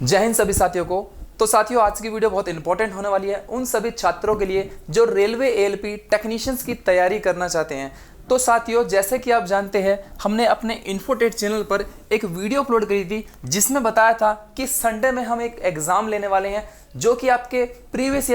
जय हिंद सभी साथियों को। तो साथियों, आज की वीडियो बहुत इंपॉर्टेंट होने वाली है उन सभी छात्रों के लिए जो रेलवे एएलपी टेक्नीशियंस की तैयारी करना चाहते हैं। तो साथियों, जैसे कि आप जानते हैं, हमने अपने इन्फोटेक चैनल पर एक वीडियो अपलोड करी थी जिसमें बताया था कि संडे में हम एक एग्ज़ाम लेने वाले हैं जो कि आपके प्रीवियस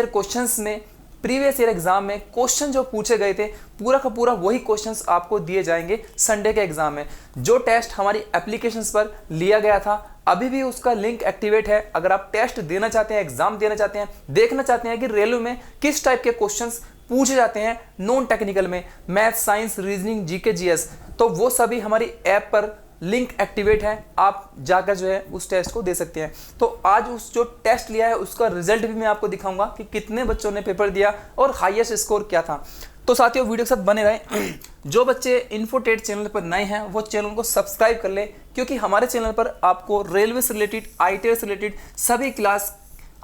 ईयर एग्जाम में क्वेश्चन जो पूछे गए थे पूरा का पूरा वही क्वेश्चंस आपको दिए जाएंगे संडे के एग्जाम में। जो टेस्ट हमारी एप्लीकेशंस पर लिया गया था अभी भी उसका लिंक एक्टिवेट है। अगर आप टेस्ट देना चाहते हैं, एग्जाम देना चाहते हैं, देखना चाहते हैं कि रेलवे में किस टाइप के क्वेश्चंस पूछे जाते हैं नॉन टेक्निकल में, math, science, reasoning, GK, GS, तो वो सभी हमारी ऐप पर लिंक एक्टिवेट है। आप जाकर जो है उस टेस्ट को दे सकते हैं। तो आज उस जो टेस्ट लिया है उसका रिजल्ट भी मैं आपको दिखाऊंगा कि कितने बच्चों ने पेपर दिया और हाईएस्ट स्कोर क्या था। तो साथियों, वीडियो के साथ बने रहें। जो बच्चे इन्फोटेक चैनल पर नए हैं वो चैनल को सब्सक्राइब कर ले, क्योंकि हमारे चैनल पर आपको रेलवे से रिलेटेड, आईटीआई से रिलेटेड सभी क्लास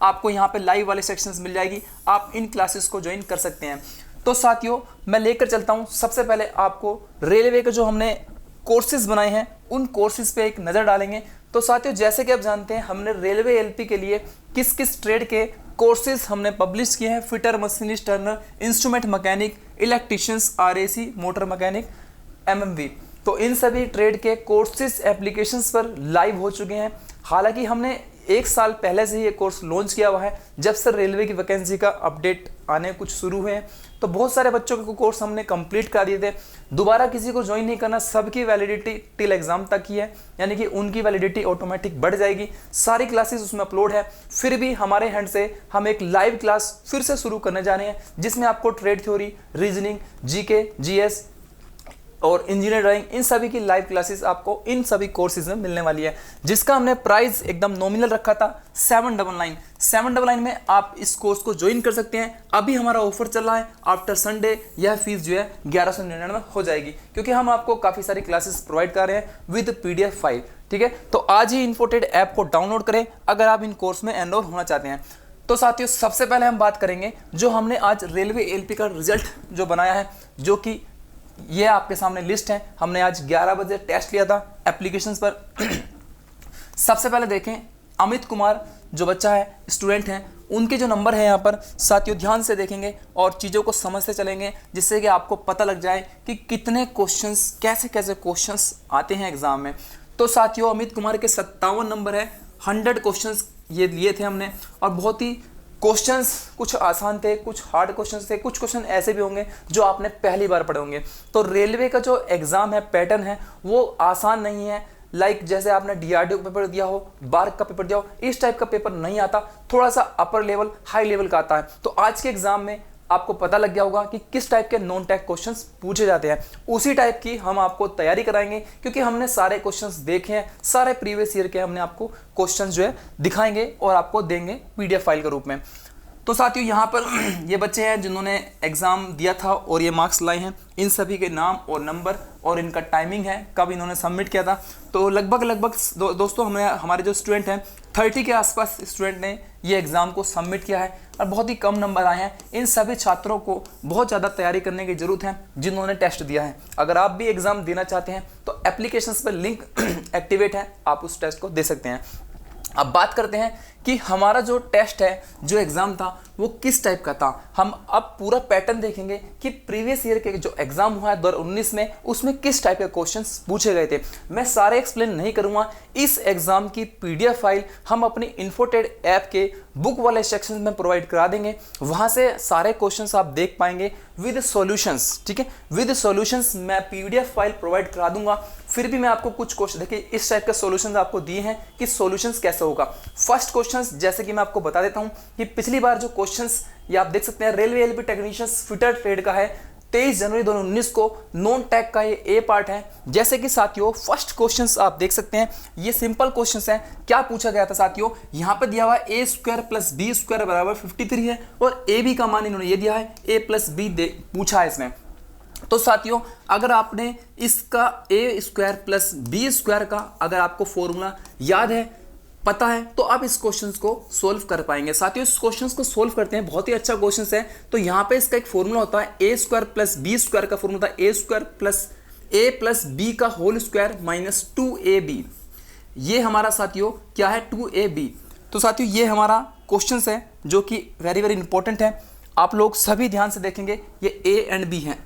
आपको यहाँ पे लाइव वाले सेक्शंस मिल जाएगी। आप इन क्लासेस को ज्वाइन कर सकते हैं। तो साथियों, मैं लेकर चलता हूँ सबसे पहले आपको रेलवे के जो हमने कोर्सेज बनाए हैं उन कोर्सेज पे एक नज़र डालेंगे। तो साथियों, जैसे कि आप जानते हैं, हमने रेलवे एलपी के लिए किस किस ट्रेड के कोर्सेज हमने पब्लिश किए हैं। Fitter, machinist, Turner, instrument mechanic, electricians, RAC, motor mechanic, MMV, तो इन सभी ट्रेड के कोर्सेज एप्लीकेशंस पर लाइव हो चुके हैं। हालांकि हमने एक साल पहले से ही ये कोर्स लॉन्च किया हुआ है, जब से रेलवे की वैकेंसी का अपडेट आने कुछ शुरू हुए हैं। तो बहुत सारे बच्चों को कोर्स हमने कंप्लीट करा दिए थे। दोबारा किसी को ज्वाइन नहीं करना, सबकी वैलिडिटी टिल एग्जाम तक ही है, यानी कि उनकी वैलिडिटी ऑटोमेटिक बढ़ जाएगी। सारी क्लासेस उसमें अपलोड है। फिर भी हमारे हैंड से हम एक लाइव क्लास फिर से शुरू करने जा रहे हैं जिसमें आपको trade theory, reasoning, GK, GS और इंजीनियर ड्राइंग, इन सभी की लाइव क्लासेस आपको इन सभी कोर्सेज में मिलने वाली है, जिसका हमने प्राइस एकदम नॉमिनल रखा था 799 में आप इस कोर्स को ज्वाइन कर सकते हैं। अभी हमारा ऑफर चल रहा है, आफ्टर संडे यह फीस जो है 1199 हो जाएगी, क्योंकि हम आपको काफ़ी सारी क्लासेस प्रोवाइड कर रहे हैं विद पीडीएफ फाइल। ठीक है, तो आज ही इन्फोटेक ऐप को डाउनलोड करें अगर आप इन कोर्स में एनरोल होना चाहते हैं। तो साथियों, सबसे पहले हम बात करेंगे जो हमने आज रेलवे एलपी का रिजल्ट जो बनाया है, जो कि ये आपके सामने लिस्ट है। हमने आज 11 बजे टेस्ट लिया था एप्लीकेशंस पर। सबसे पहले देखें, अमित कुमार जो बच्चा है, स्टूडेंट हैं, उनके जो नंबर है यहाँ पर साथियों ध्यान से देखेंगे और चीज़ों को समझते चलेंगे, जिससे कि आपको पता लग जाए कि कितने क्वेश्चंस, कैसे कैसे क्वेश्चंस आते हैं एग्जाम में। तो साथियों, अमित कुमार के 57 नंबर है। 100 क्वेश्चंस ये लिए थे हमने, और बहुत ही क्वेश्चंस कुछ आसान थे, कुछ हार्ड क्वेश्चंस थे, कुछ क्वेश्चन ऐसे भी होंगे जो आपने पहली बार पढ़े होंगे। तो रेलवे का जो एग्ज़ाम है, पैटर्न है, वो आसान नहीं है। लाइक जैसे आपने डीआरडीओ का पेपर दिया हो, बार्क का पेपर दिया हो, इस टाइप का पेपर नहीं आता, थोड़ा सा अपर लेवल, हाई लेवल का आता है। तो आज के एग्जाम में आपको पता लग गया होगा कि किस टाइप के नॉन टेक क्वेश्चंस पूछे जाते हैं। उसी टाइप की हम आपको तैयारी कराएंगे, क्योंकि हमने सारे क्वेश्चंस देखे हैं, सारे प्रीवियस ईयर के हमने आपको क्वेश्चंस जो है दिखाएंगे और आपको देंगे पीडीएफ फाइल के रूप में। तो साथियों, यहाँ पर ये बच्चे हैं जिन्होंने एग्ज़ाम दिया था और ये मार्क्स लाए हैं। इन सभी के नाम और नंबर और इनका टाइमिंग है, कब इन्होंने सबमिट किया था। तो लगभग दोस्तों हमारे जो स्टूडेंट हैं 30 के आसपास स्टूडेंट ने ये एग्ज़ाम को सबमिट किया है और बहुत ही कम नंबर आए हैं। इन सभी छात्रों को बहुत ज़्यादा तैयारी करने की ज़रूरत है जिन्होंने टेस्ट दिया है। अगर आप भी एग्ज़ाम देना चाहते हैं तो एप्लीकेशंस पर लिंक एक्टिवेट है, आप उस टेस्ट को दे सकते हैं। अब बात करते हैं कि हमारा जो टेस्ट है, जो एग्ज़ाम था, वो किस टाइप का था। हम अब पूरा पैटर्न देखेंगे कि प्रीवियस ईयर के जो एग्ज़ाम हुआ है 2019 में, उसमें किस टाइप के क्वेश्चंस पूछे गए थे। मैं सारे एक्सप्लेन नहीं करूँगा। इस एग्ज़ाम की पीडीएफ फाइल हम अपनी इन्फोटेक ऐप के बुक वाले सेक्शन में प्रोवाइड करा देंगे। वहाँ से सारे क्वेश्चंस आप देख पाएंगे विद सॉल्यूशंस। ठीक है, विद सॉल्यूशंस मैं पीडीएफ फाइल प्रोवाइड करा दूंगा। फिर भी मैं आपको कुछ क्वेश्चन, देखिए इस टाइप के सॉल्यूशंस आपको दिए हैं कि सॉल्यूशंस कैसे होगा। फर्स्ट क्वेश्चंस, जैसे कि मैं आपको बता देता हूँ कि पिछली बार जो क्वेश्चंस ये आप देख सकते हैं, railway LP technicians fitter trade का है, 23 जनवरी 2019 को नॉन टैग का ये ए पार्ट है। जैसे कि साथियों, फर्स्ट क्वेश्चंस आप देख सकते हैं, ये सिंपल क्वेश्चंस हैं। क्या पूछा गया था साथियों, यहाँ पे दिया हुआ है a square plus B square बराबर 53 है, और ए बी का मान इन्होंने ये दिया है, a प्लस बी पूछा है इसमें। तो साथियों, अगर आपने इसका a square plus B square का अगर आपको फॉर्मूला याद है, पता है, तो आप इस क्वेश्चंस को सोल्व कर पाएंगे। साथियों, इस क्वेश्चंस को सोल्व करते हैं, बहुत ही अच्छा क्वेश्चंस है। तो यहाँ पे इसका एक फॉर्मूला होता है, a square plus B square का फॉर्मूला होता है a square plus a plus B का होल स्क्वायर माइनस 2ab। ये हमारा साथियों क्या है, 2ab। तो साथियों ये हमारा क्वेश्चंस है जो कि वेरी वेरी इंपॉर्टेंट है, आप लोग सभी ध्यान से देखेंगे। ये ए एंड बी हैं।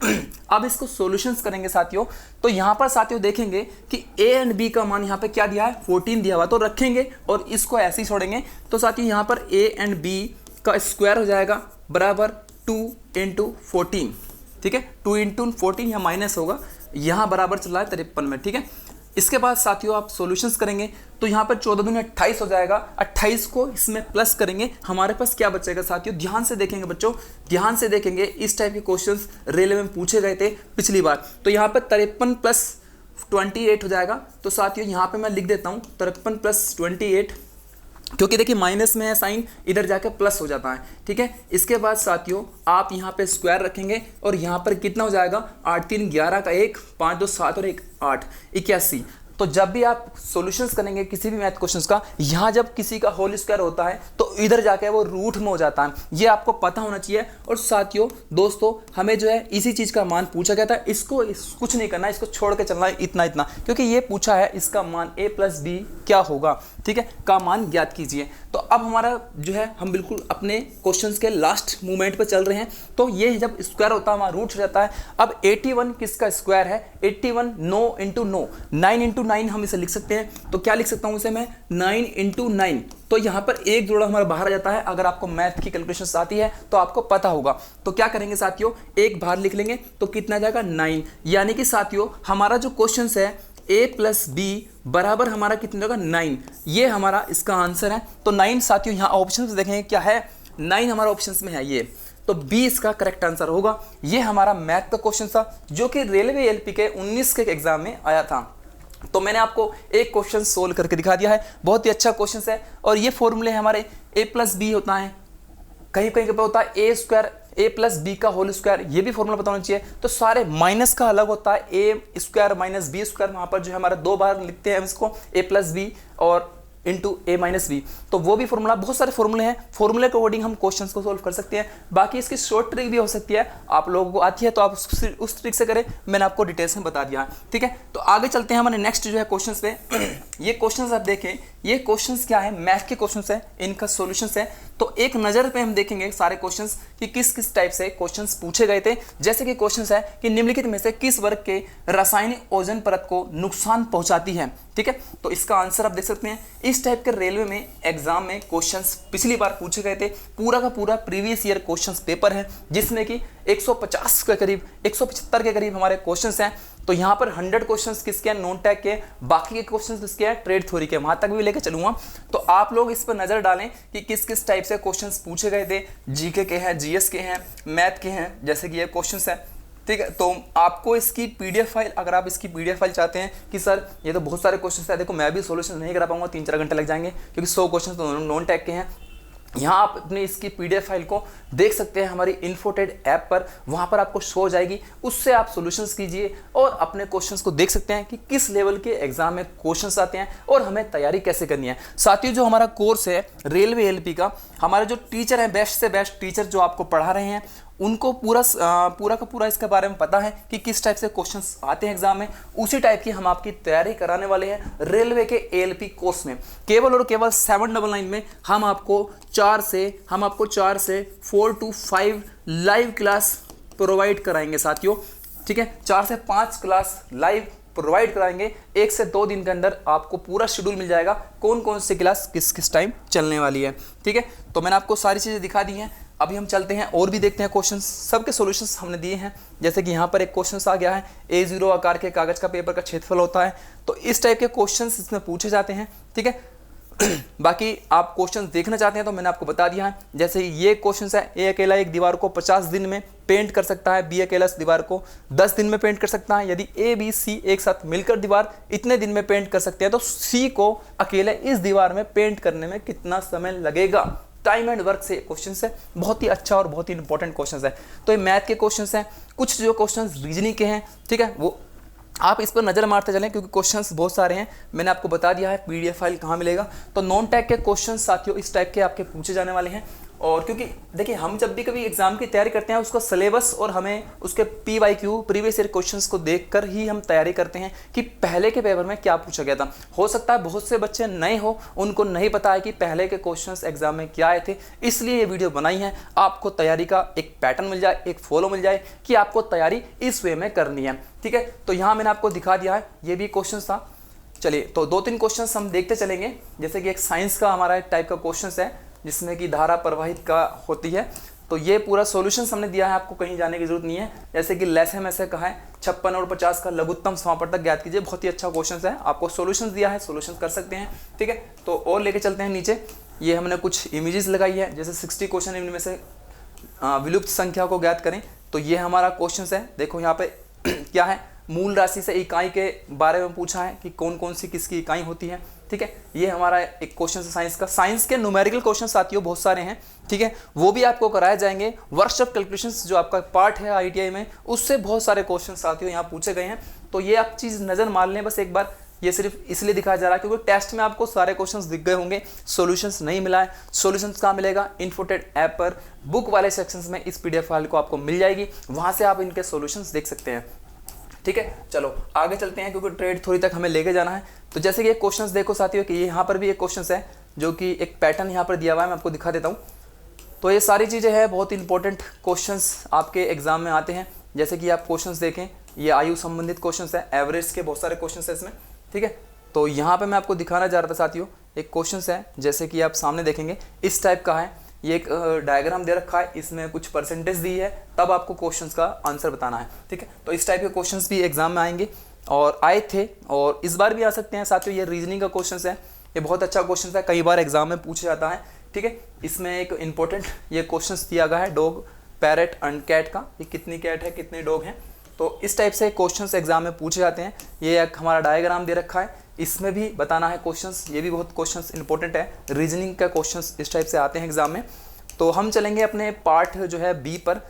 अब इसको सॉल्यूशंस करेंगे साथियों, तो यहाँ पर साथियों देखेंगे कि ए एंड बी का मान यहाँ पे क्या दिया है, 14 दिया हुआ, तो रखेंगे और इसको ऐसे ही छोड़ेंगे। तो साथियों यहाँ पर ए एंड बी का स्क्वायर हो जाएगा बराबर 2 × 14, ठीक है। 2 × 14 यहाँ माइनस होगा, यहाँ बराबर चल रहा है 53 में, ठीक है। इसके बाद साथियों आप सॉल्यूशंस करेंगे तो यहाँ पर 14 दूनी 28 हो जाएगा। 28 को इसमें प्लस करेंगे, हमारे पास क्या बचेगा साथियों, ध्यान से देखेंगे बच्चों, ध्यान से देखेंगे। इस टाइप के क्वेश्चंस रेलवे में पूछे गए थे पिछली बार। तो यहाँ पर 53 + 28 हो जाएगा। तो साथियों यहाँ पे मैं लिख देता हूँ 53 + 28, क्योंकि देखिए माइनस में है साइन, इधर जाकर प्लस हो जाता है, ठीक है। इसके बाद साथियों आप यहाँ पे स्क्वायर रखेंगे और यहाँ पर कितना हो जाएगा, 8 × 3 = 11 का 1, 5 × 2 = 7 और 1 = 8, 81। तो जब भी आप सॉल्यूशंस करेंगे किसी भी मैथ क्वेश्चंस का, यहाँ जब किसी का होल स्क्वायर होता है तो इधर जाके वो रूट में हो जाता है, ये आपको पता होना चाहिए। और साथियों दोस्तों हमें जो है इसी चीज़ का मान पूछा गया था, इसको कुछ नहीं करना है, इसको छोड़ के चलना है इतना इतना, क्योंकि ये पूछा है इसका मान a + b क्या होगा, ठीक है, का मान ज्ञात कीजिए। तो अब हमारा जो है हम बिल्कुल अपने क्वेश्चंस के लास्ट मूवमेंट पर चल रहे हैं। तो ये जब स्क्वायर होता है वहाँ रूट हो जाता है। अब 81 किसका स्क्वायर है, 81 9 × 9, 9 × 9 हम इसे लिख सकते हैं। तो क्या लिख सकता हूँ इसे मैं, 9 × 9। तो यहाँ पर एक जोड़ा हमारा बाहर आ जाता है। अगर आपको मैथ की कैलकुलेशन आती है तो आपको पता होगा। तो क्या करेंगे साथियों, एक बाहर लिख लेंगे तो कितना जाएगा, 9। यानी कि साथियों हमारा जो क्वेश्चन है a + b बराबर हमारा कितना होगा, 9। ये हमारा इसका आंसर है। तो 9 साथियों यहाँ ऑप्शन से देखेंगे क्या है, 9 हमारा ऑप्शन में है ये, तो बी इसका करेक्ट आंसर होगा। ये हमारा मैथ का क्वेश्चन था जो कि रेलवे एलपी के 19 के एग्जाम में आया था। तो मैंने आपको एक क्वेश्चन सोल्व करके दिखा दिया है, बहुत ही अच्छा क्वेश्चन है। और ये फॉर्मूले हमारे a + b होता है, कहीं कहीं पे होता है a + b का होल स्क्वायर, ये भी फॉर्मूला पता होना चाहिए। तो सारे माइनस का अलग होता है, a² - b², वहाँ पर जो है हमारा 2 बार लिखते हैं इसको a + b और इंटू a - b। तो वो भी फॉर्मूला, बहुत सारे फॉर्मूले हैं, फॉर्मूले के अकॉर्डिंग हम क्वेश्चंस को सोल्व कर सकते हैं। बाकी इसकी शॉर्ट ट्रिक भी हो सकती है, आप लोगों को आती है तो आप उस ट्रिक से करें, मैंने आपको डिटेल्स में बता दिया, ठीक है। तो आगे चलते हैं हमारे नेक्स्ट जो है क्वेश्चंस पे। ये क्वेश्चंस आप देखें, ये क्वेश्चंस क्या है, मैथ के क्वेश्चंस है, इनका सॉल्यूशंस है। तो एक नज़र पे हम देखेंगे सारे क्वेश्चंस कि किस किस टाइप से क्वेश्चंस पूछे गए थे। जैसे कि क्वेश्चंस है कि निम्नलिखित में से किस वर्ग के रासायनिक ओजोन परत को नुकसान पहुंचाती है, ठीक है। तो इसका आंसर आप देख सकते हैं। इस टाइप के रेलवे में एग्जाम में क्वेश्चंस पिछली बार पूछे गए थे, पूरा का पूरा प्रीवियस ईयर क्वेश्चंस पेपर है, जिसमें कि 150 के करीब, 175 के करीब हमारे क्वेश्चंस हैं। तो यहाँ पर 100 क्वेश्चंस किसके हैं, नॉन टैग के, बाकी के क्वेश्चंस किसके हैं, ट्रेड थ्योरी के, वहां तक भी लेकर चलूंगा। तो आप लोग इस पर नजर डालें कि किस किस टाइप से क्वेश्चंस पूछे गए थे, जीके के हैं, जीएस के हैं, मैथ के हैं, जैसे कि ये क्वेश्चंस है, ठीक है। तो आपको इसकी पीडीएफ फाइल, अगर आप इसकी पीडीएफ फाइल चाहते हैं कि सर ये तो बहुत सारे क्वेश्चन है, देखो मैं भी सोल्यूशन नहीं करा पाऊंगा, 3-4 घंटे लग जाएंगे, क्योंकि 100 क्वेश्चन तो नॉन टैग के हैं। यहाँ आप अपने इसकी पीडीएफ फाइल को देख सकते हैं हमारी इन्फोटेड ऐप पर, वहाँ पर आपको शो हो जाएगी, उससे आप सॉल्यूशंस कीजिए और अपने क्वेश्चंस को देख सकते हैं कि किस लेवल के एग्जाम में क्वेश्चंस आते हैं और हमें तैयारी कैसे करनी है। साथियों जो हमारा कोर्स है रेलवे एलपी का, हमारे जो टीचर हैं, बेस्ट से बेस्ट टीचर जो आपको पढ़ा रहे हैं, उनको पूरा का पूरा इसके बारे में पता है कि किस टाइप से क्वेश्चंस आते हैं एग्जाम में। उसी टाइप की हम आपकी तैयारी कराने वाले हैं रेलवे के एएलपी कोर्स में। केवल और केवल 799 में हम आपको 4 से 4 to 5 लाइव क्लास प्रोवाइड कराएंगे साथियों, ठीक है। 4 से 5 क्लास लाइव प्रोवाइड कराएंगे। 1 से 2 दिन के अंदर आपको पूरा शेड्यूल मिल जाएगा, कौन कौन सी क्लास किस किस टाइम चलने वाली है, ठीक है। तो मैंने आपको सारी चीज़ें दिखा दी हैं। अभी हम चलते हैं और भी देखते हैं क्वेश्चंस, सबके सॉल्यूशंस हमने दिए हैं। जैसे कि यहाँ पर एक क्वेश्चन आ गया है, A0 आकार के कागज का पेपर का क्षेत्रफल होता है। तो इस टाइप के क्वेश्चंस इसमें पूछे जाते हैं, ठीक है। बाकी आप क्वेश्चन देखना चाहते हैं तो मैंने आपको बता दिया है। जैसे ये क्वेश्चन है, ए अकेला एक दीवार को 50 दिन में पेंट कर सकता है, बी अकेला इस दीवार को 10 दिन में पेंट कर सकता है। यदि ए बी सी एक साथ मिलकर दीवार इतने दिन में पेंट कर सकते हैं तो सी को अकेले इस दीवार में पेंट करने में कितना समय लगेगा। टाइम एंड वर्क से क्वेश्चन है, बहुत ही अच्छा और बहुत ही इंपॉर्टेंट क्वेश्चन है। तो ये मैथ के क्वेश्चन हैं, कुछ जो क्वेश्चन रीजनिंग के हैं, ठीक है, वो आप इस पर नज़र मारते चलें क्योंकि क्वेश्चंस बहुत सारे हैं। मैंने आपको बता दिया है पीडीएफ फाइल कहाँ मिलेगा। तो नॉन टैग के क्वेश्चंस साथियों इस टाइप के आपके पूछे जाने वाले हैं। और क्योंकि देखिए हम जब भी कभी एग्जाम की तैयारी करते हैं उसका सिलेबस और हमें उसके PYQ प्रीवियस ईयर क्वेश्चंस को देखकर ही हम तैयारी करते हैं कि पहले के पेपर में क्या पूछा गया था। हो सकता है बहुत से बच्चे नए हो, उनको नहीं पता है कि पहले के क्वेश्चंस एग्जाम में क्या आए थे, इसलिए ये वीडियो बनाई है, आपको तैयारी का एक पैटर्न मिल जाए, एक फॉलो मिल जाए कि आपको तैयारी इस वे में करनी है। ठीक है, तो यहाँ मैंने आपको दिखा दिया है, ये भी क्वेश्चन था। चलिए तो 2-3 क्वेश्चंस हम देखते चलेंगे। जैसे कि एक साइंस का हमारा एक टाइप का क्वेश्चंस है जिसमें कि धारा प्रवाहित का होती है, तो ये पूरा सॉल्यूशंस हमने दिया है, आपको कहीं जाने की जरूरत नहीं है। जैसे कि लेसम ऐसे कहा है 56 और 50 का लघुत्तम समापवर्तक ज्ञात कीजिए, बहुत ही अच्छा क्वेश्चन है, आपको सॉल्यूशंस दिया है, सॉल्यूशंस कर सकते हैं। ठीक है, तो और लेके चलते हैं नीचे। ये हमने कुछ इमेजेस लगाई है, जैसे 60 क्वेश्चन इनमें से विलुप्त संख्या को ज्ञात करें, तो ये हमारा क्वेश्चन है। देखो यहाँ पे क्या है, मूल राशि से इकाई के बारे में पूछा है कि कौन कौन सी किसकी इकाई होती है। ठीक है, ये हमारा एक क्वेश्चन है साइंस का। साइंस के न्यूमेरिकल क्वेश्चन साथियों बहुत सारे हैं, ठीक है, वो भी आपको कराए जाएंगे। वर्कशॉप कैलकुलेशंस जो आपका पार्ट है ITI में, उससे बहुत सारे क्वेश्चन साथियों यहाँ पूछे गए हैं। तो ये आप चीज़ नज़र मार लें बस एक बार, ये सिर्फ इसलिए दिखाया जा रहा है क्योंकि टेस्ट में आपको सारे क्वेश्चंस दिख गए होंगे, सॉल्यूशंस नहीं मिला है। सॉल्यूशंस कहाँ मिलेगा, इन्फोटेड ऐप पर बुक वाले सेक्शंस में इस PDF फाइल को आपको मिल जाएगी, वहाँ से आप इनके सॉल्यूशंस देख सकते हैं। ठीक है, चलो आगे चलते हैं क्योंकि ट्रेड थोड़ी तक हमें लेके जाना है। तो जैसे कि ये क्वेश्चंस देखो साथियों कि यहाँ पर भी एक क्वेश्चंस है जो कि एक पैटर्न यहाँ पर दिया हुआ है, मैं आपको दिखा देता हूँ। तो ये सारी चीज़ें हैं, बहुत इंपॉर्टेंट क्वेश्चंस आपके एग्जाम में आते हैं। जैसे कि आप क्वेश्चंस देखें, ये आयु संबंधित क्वेश्चंस है, एवरेज के बहुत सारे क्वेश्चंस है इसमें। ठीक है, तो यहाँ पे मैं आपको दिखाना चाह रहा था साथियों, एक क्वेश्चंस है जैसे कि आप सामने देखेंगे इस टाइप का है, ये एक डायग्राम दे रखा है, इसमें कुछ परसेंटेज दी है, तब आपको क्वेश्चंस का आंसर बताना है। ठीक है, तो इस टाइप के क्वेश्चंस भी एग्जाम में आएंगे और आए थे और इस बार भी आ सकते हैं साथियों। ये रीजनिंग का क्वेश्चन है, ये बहुत अच्छा क्वेश्चन है, कई बार एग्जाम में पूछा जाता है। ठीक है, इसमें एक इंपॉर्टेंट ये क्वेश्चन दिया गया है डॉग, पैरेट एंड कैट का, ये कितनी कैट है कितने डॉग हैं, तो इस टाइप से क्वेश्चंस एग्जाम में पूछे जाते हैं। ये एक हमारा डायग्राम दे रखा है, इसमें भी बताना है क्वेश्चंस, ये भी बहुत क्वेश्चंस इंपॉर्टेंट है। रीजनिंग का क्वेश्चंस इस टाइप से आते हैं एग्जाम में। तो हम चलेंगे अपने पार्ट जो है B पर,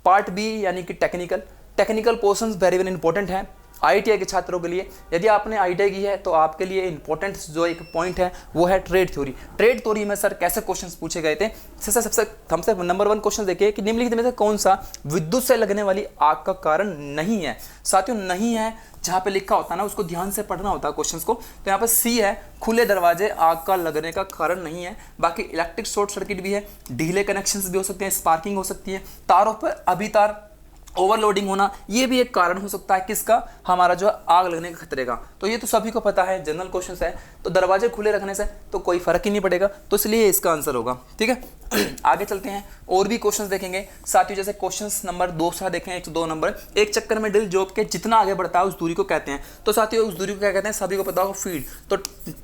पार्ट B यानी कि technical portions very very important है ITI के छात्रों के लिए। यदि आपने ITI की है तो आपके लिए इंपॉर्टेंट जो एक पॉइंट है वो है ट्रेड थ्योरी। ट्रेड थ्योरी में सर कैसे क्वेश्चंस पूछे गए थे, सबसे हमसे नंबर 1 क्वेश्चन देखिए कि निम्नलिखित में से कौन सा विद्युत से लगने वाली आग का कारण नहीं है। साथियों नहीं है जहाँ पे लिखा होता है ना उसको ध्यान से पढ़ना होता है क्वेश्चंस को। तो यहाँ पर C है, खुले दरवाजे आग का लगने का कारण नहीं है। बाकी इलेक्ट्रिक शॉर्ट सर्किट भी है, ढीले कनेक्शंस भी हो सकते हैं, स्पार्किंग हो सकती है, तारों पर अभितार ओवरलोडिंग होना, ये भी एक कारण हो सकता है किसका, हमारा जो आग लगने का खतरे का। तो ये तो सभी को पता है, जनरल क्वेश्चन है, तो दरवाजे खुले रखने से तो कोई फर्क ही नहीं पड़ेगा, तो इसलिए इसका आंसर होगा। ठीक है, आगे चलते हैं और भी क्वेश्चंस देखेंगे साथियों। जैसे क्वेश्चंस नंबर 2 सा देखें, 102 नंबर, एक चक्कर में दिल जॉब के जितना आगे बढ़ता है उस दूरी को कहते हैं। तो साथियों उस दूरी को क्या कहते हैं, सभी को पता होगा, फीड। तो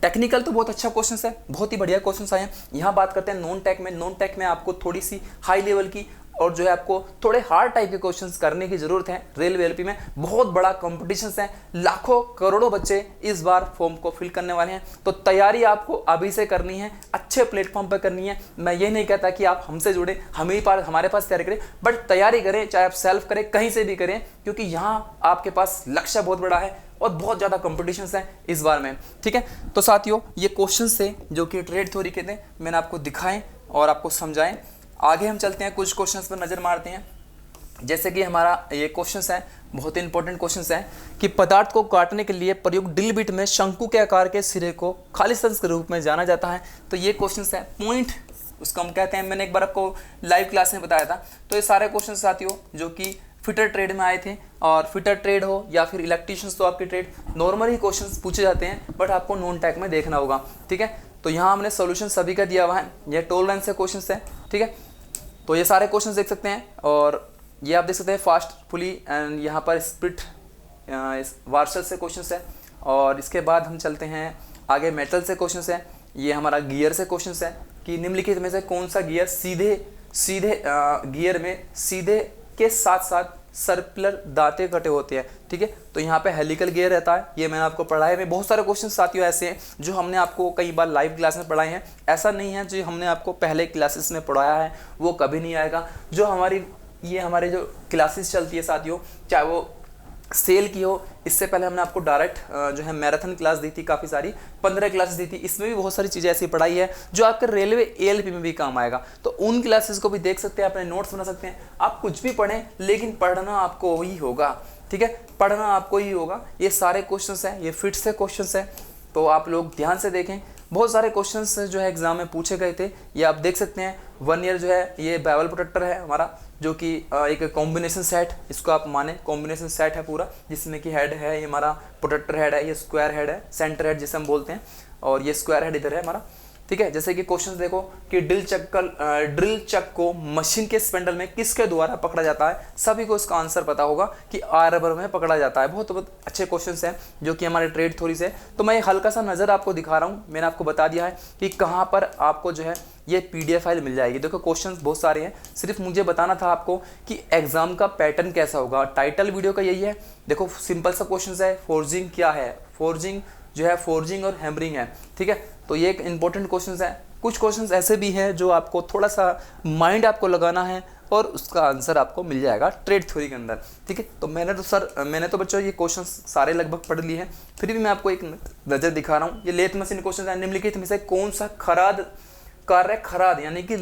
टेक्निकल तो बहुत अच्छा क्वेश्चन है, बहुत ही बढ़िया क्वेश्चन आए हैं। यहाँ बात करते हैं नॉन टेक में। नॉन टेक में आपको थोड़ी सी हाई लेवल की और जो है आपको थोड़े हार्ड टाइप के क्वेश्चंस करने की जरूरत है। रेलवे LP में बहुत बड़ा कंपटीशन है, लाखों करोड़ों बच्चे इस बार फॉर्म को फिल करने वाले हैं, तो तैयारी आपको अभी से करनी है, अच्छे प्लेटफॉर्म पर करनी है। मैं ये नहीं कहता कि आप हमसे जुड़े, हमारे पास तैयारी करें, बट तैयारी करें, चाहे आप सेल्फ करें, कहीं से भी करें, क्योंकि यहाँ आपके पास लक्ष्य बहुत बड़ा है और बहुत ज़्यादा कंपटीशन है इस बार में। ठीक है, तो साथियों ये क्वेश्चन थे जो कि ट्रेड थ्योरी के थे, मैंने आपको दिखाए और आपको समझाएं। आगे हम चलते हैं, कुछ क्वेश्चंस पर नज़र मारते हैं। जैसे कि हमारा ये क्वेश्चंस है, बहुत इंपॉर्टेंट क्वेश्चंस है कि पदार्थ को काटने के लिए प्रयुक्त ड्रिल बिट में शंकु के आकार के सिरे को खालिस्तान के रूप में जाना जाता है। तो ये क्वेश्चंस है, पॉइंट उसको हम कहते हैं, मैंने एक बार आपको लाइव क्लास में बताया था। तो ये सारे क्वेश्चन साथियों जो कि फिटर ट्रेड में आए थे, और फिटर ट्रेड हो या फिर इलेक्ट्रीशियंस, तो आपके ट्रेड नॉर्मली क्वेश्चंस पूछे जाते हैं, बट आपको नॉन टेक में देखना होगा। ठीक है, तो यहाँ हमने सोल्यूशन सभी का दिया हुआ है, ये टॉलरेंस से क्वेश्चन है। ठीक है, तो ये सारे क्वेश्चंस देख सकते हैं, और ये आप देख सकते हैं फास्टफुली एंड यहाँ पर स्प्लिट वार्शल से क्वेश्चंस है। और इसके बाद हम चलते हैं आगे, मेटल से क्वेश्चंस है, ये हमारा गियर से क्वेश्चंस है कि निम्नलिखित में से कौन सा गियर सीधे गियर में सीधे के साथ साथ सर्कुलर दांते कटे होते हैं। ठीक है, तो यहाँ पे हेलिकल गियर रहता है, ये मैंने आपको पढ़ाया है। बहुत सारे क्वेश्चन साथियों ऐसे हैं जो हमने आपको कई बार लाइव क्लास में पढ़ाए हैं, ऐसा नहीं है जो हमने आपको पहले क्लासेस में पढ़ाया है वो कभी नहीं आएगा। जो हमारे जो क्लासेस चलती है साथियों, चाहे वो सेल की हो। इससे पहले हमने आपको डायरेक्ट जो है मैराथन क्लास दी थी, काफ़ी सारी 15 क्लासेस दी थी। इसमें भी बहुत सारी चीज़ें ऐसी पढ़ाई है जो आपके रेलवे ALP में भी काम आएगा। तो उन क्लासेस को भी देख सकते हैं, अपने नोट्स बना सकते हैं। आप कुछ भी पढ़ें लेकिन पढ़ना आपको ही होगा, ठीक है, पढ़ना आपको ही होगा। ये सारे क्वेश्चंस हैं, ये फिट से क्वेश्चंस हैं, तो आप लोग ध्यान से देखें। बहुत सारे क्वेश्चंस जो है एग्जाम में पूछे गए थे, ये आप देख सकते हैं। 1 ईयर जो है ये बाइबल प्रोटेक्टर है हमारा, जो कि एक कॉम्बिनेशन सेट, इसको आप माने कॉम्बिनेशन सेट है पूरा, जिसमें कि हेड है ये हमारा प्रोटेक्टर हेड है, ये स्क्वायर हेड है, सेंटर हेड जिसे हम बोलते हैं, और ये स्क्वायर हेड इधर है हमारा, ठीक है। जैसे कि क्वेश्चन देखो कि ड्रिल चक को मशीन के स्पेंडल में किसके द्वारा पकड़ा जाता है। सभी को इसका आंसर पता होगा कि रबर में पकड़ा जाता है। बहुत बहुत अच्छे क्वेश्चंस हैं जो कि हमारे ट्रेड थ्योरी से। तो मैं हल्का सा नज़र आपको दिखा रहा हूँ, मैंने आपको बता दिया है कि कहाँ पर आपको जो है ये PDF फाइल मिल जाएगी। देखो क्वेश्चंस बहुत सारे हैं, सिर्फ मुझे बताना था आपको कि एग्जाम का पैटर्न कैसा होगा। टाइटल वीडियो का यही है। देखो सिंपल सा क्वेश्चन है, फोर्जिंग क्या है, फोर्जिंग जो है फोर्जिंग और हैमरिंग है, ठीक है। तो ये एक इंपॉर्टेंट क्वेश्चन है। कुछ क्वेश्चंस ऐसे भी हैं जो आपको थोड़ा सा माइंड आपको लगाना है और उसका आंसर आपको मिल जाएगा ट्रेड थ्योरी के अंदर, ठीक है। तो मैंने तो बच्चों ये क्वेश्चंस सारे लगभग पढ़ लिए हैं, फिर भी मैं आपको एक नज़र दिखा रहा हूँ। ये लेथ मशीन क्वेश्चन है। निम्नलिखित में से कौन सा खराद यानी कि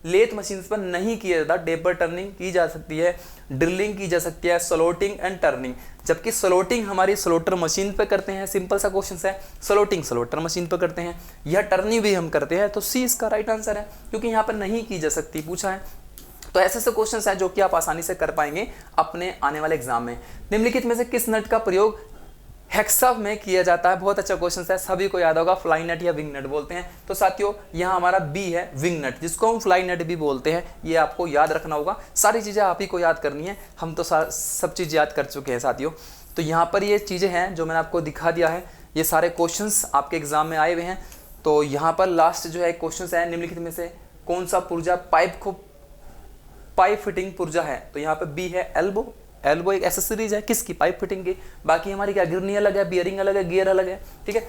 लेथ मशीन पर नहीं किया जाता। डेपर टर्निंग की जा सकती है, ड्रिलिंग की जा सकती है, स्लोटिंग एंड टर्निंग। जबकि स्लोटिंग हमारी स्लोटर मशीन पे करते हैं। सिंपल सा क्वेश्चन है, स्लोटिंग स्लोटर मशीन पे करते हैं, यह टर्निंग भी हम करते हैं। तो सी इसका राइट आंसर है, क्योंकि यहाँ पर नहीं की जा सकती पूछा है। तो ऐसे ऐसे क्वेश्चन हैं जो कि आप आसानी से कर पाएंगे अपने आने वाले एग्जाम में। निम्नलिखित में से किस नट का प्रयोग हेक्सा में किया जाता है। बहुत अच्छा क्वेश्चन है, सभी को याद होगा, फ्लाई नट या विंग नट बोलते हैं। तो साथियों यहाँ हमारा बी है विंग नट, जिसको हम फ्लाई नट भी बोलते हैं। ये आपको याद रखना होगा, सारी चीज़ें आप ही को याद करनी है, हम तो सब चीज़ याद कर चुके हैं साथियों। तो यहाँ पर ये चीज़ें हैं जो मैंने आपको दिखा दिया है। ये सारे क्वेश्चंस आपके एग्जाम में आए हुए हैं। तो यहाँ पर लास्ट जो है क्वेश्चन है, निम्नलिखित में से कौन सा पुर्जा पाइप फिटिंग पुर्जा है। तो यहाँ पर बी है एल्बो एक एसेसरीज है किसकी, पाइप फिटिंग की। बाकी हमारी क्या गिरनी अलग है, बियरिंग अलग है, गियर अलग है, ठीक है।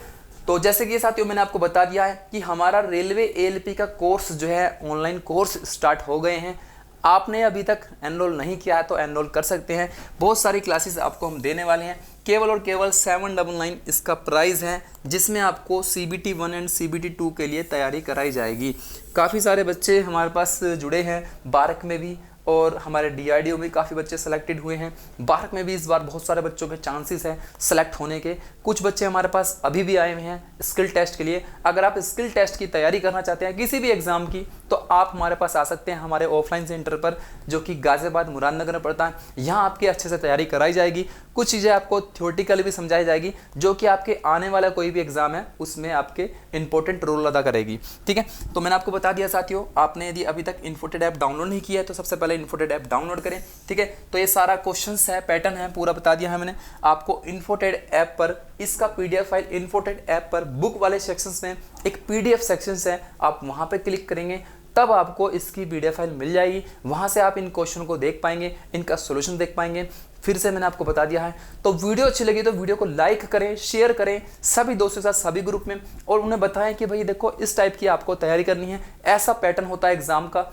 तो जैसे कि साथियों मैंने आपको बता दिया है कि हमारा रेलवे ALP का कोर्स जो है ऑनलाइन कोर्स स्टार्ट हो गए हैं। आपने अभी तक एनरोल नहीं किया है तो एनरोल कर सकते हैं। बहुत सारी क्लासेस आपको हम देने वाले हैं। केवल और केवल 799 इसका प्राइस है, जिसमें आपको CBT 1 एंड CBT 2 के लिए तैयारी कराई जाएगी। काफ़ी सारे बच्चे हमारे पास जुड़े हैं, बारक में भी और हमारे DRDO में काफ़ी बच्चे सेलेक्टेड हुए हैं। बारक में भी इस बार बहुत सारे बच्चों के चांसेस हैं सेलेक्ट होने के। कुछ बच्चे हमारे पास अभी भी आए हुए हैं स्किल टेस्ट के लिए। अगर आप स्किल टेस्ट की तैयारी करना चाहते हैं किसी भी एग्ज़ाम की, तो आप हमारे पास आ सकते हैं हमारे ऑफलाइन सेंटर पर, जो कि गाज़ियाबाद मुरादनगर में पड़ता है। यहाँ आपकी अच्छे से तैयारी कराई जाएगी। कुछ चीज़ें आपको थ्योरेटिकली भी समझाई जाएगी, जो कि आपके आने वाला कोई भी एग्ज़ाम है उसमें आपके इंपॉर्टेंट रोल अदा करेगी, ठीक है। तो मैंने आपको बता दिया साथियों, आपने यदि अभी तक इन्फोटेड ऐप डाउनलोड नहीं किया है तो सबसे पहले इन्फोटेड ऐप डाउनलोड करें, ठीक है। तो ये सारा क्वेश्चंस है, पैटर्न है, पूरा बता दिया है मैंने आपको। इन्फोटेड ऐप पर इसका PDF फाइल, इन्फोटेड ऐप पर बुक वाले सेक्शंस में एक PDF सेक्शंस है, आप वहाँ पे क्लिक करेंगे तब आपको इसकी PDF फाइल मिल जाएगी। वहाँ से आप इन क्वेश्चन को देख पाएंगे, इनका सोल्यूशन देख पाएंगे। फिर से मैंने आपको बता दिया है। तो वीडियो अच्छी लगी तो वीडियो को लाइक करें, शेयर करें सभी दोस्तों के साथ, सभी ग्रुप में, और उन्हें बताएं कि भाई देखो इस टाइप की आपको तैयारी करनी है। ऐसा पैटर्न होता है एग्जाम का।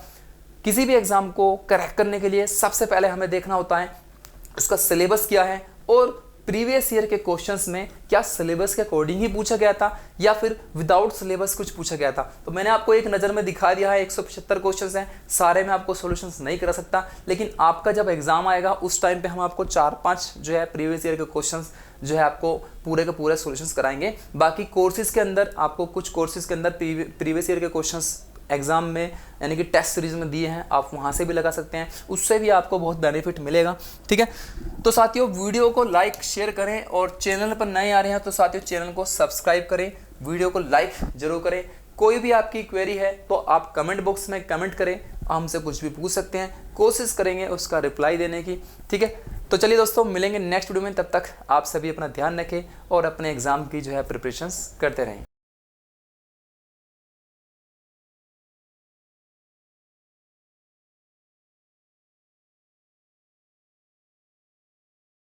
किसी भी एग्जाम को क्रैक करने के लिए सबसे पहले हमें देखना होता है उसका सिलेबस क्या है, और प्रीवियस ईयर के क्वेश्चंस में क्या सिलेबस के अकॉर्डिंग ही पूछा गया था या फिर विदाउट सिलेबस कुछ पूछा गया था। तो मैंने आपको एक नज़र में दिखा दिया है। 175 क्वेश्चंस हैं, सारे में आपको सॉल्यूशंस नहीं करा सकता, लेकिन आपका जब एग्जाम आएगा उस टाइम पे हम आपको 4-5 जो है प्रीवियस ईयर के क्वेश्चंस जो है आपको पूरे के पूरे सॉल्यूशंस कराएंगे। बाकी कोर्सेज के अंदर आपको कुछ कोर्सेज के अंदर प्रीवियस ईयर के क्वेश्चंस एग्जाम में यानी कि टेस्ट सीरीज में दिए हैं, आप वहाँ से भी लगा सकते हैं, उससे भी आपको बहुत बेनिफिट मिलेगा, ठीक है। तो साथियों वीडियो को लाइक शेयर करें, और चैनल पर नए आ रहे हैं तो साथियों चैनल को सब्सक्राइब करें, वीडियो को लाइक जरूर करें। कोई भी आपकी क्वेरी है तो आप कमेंट बॉक्स में कमेंट करें, हमसे कुछ भी पूछ सकते हैं, कोशिश करेंगे उसका रिप्लाई देने की, ठीक है। तो चलिए दोस्तों मिलेंगे नेक्स्ट वीडियो में, तब तक आप सभी अपना ध्यान रखें और अपने एग्जाम की जो है प्रिपरेशंस करते रहें।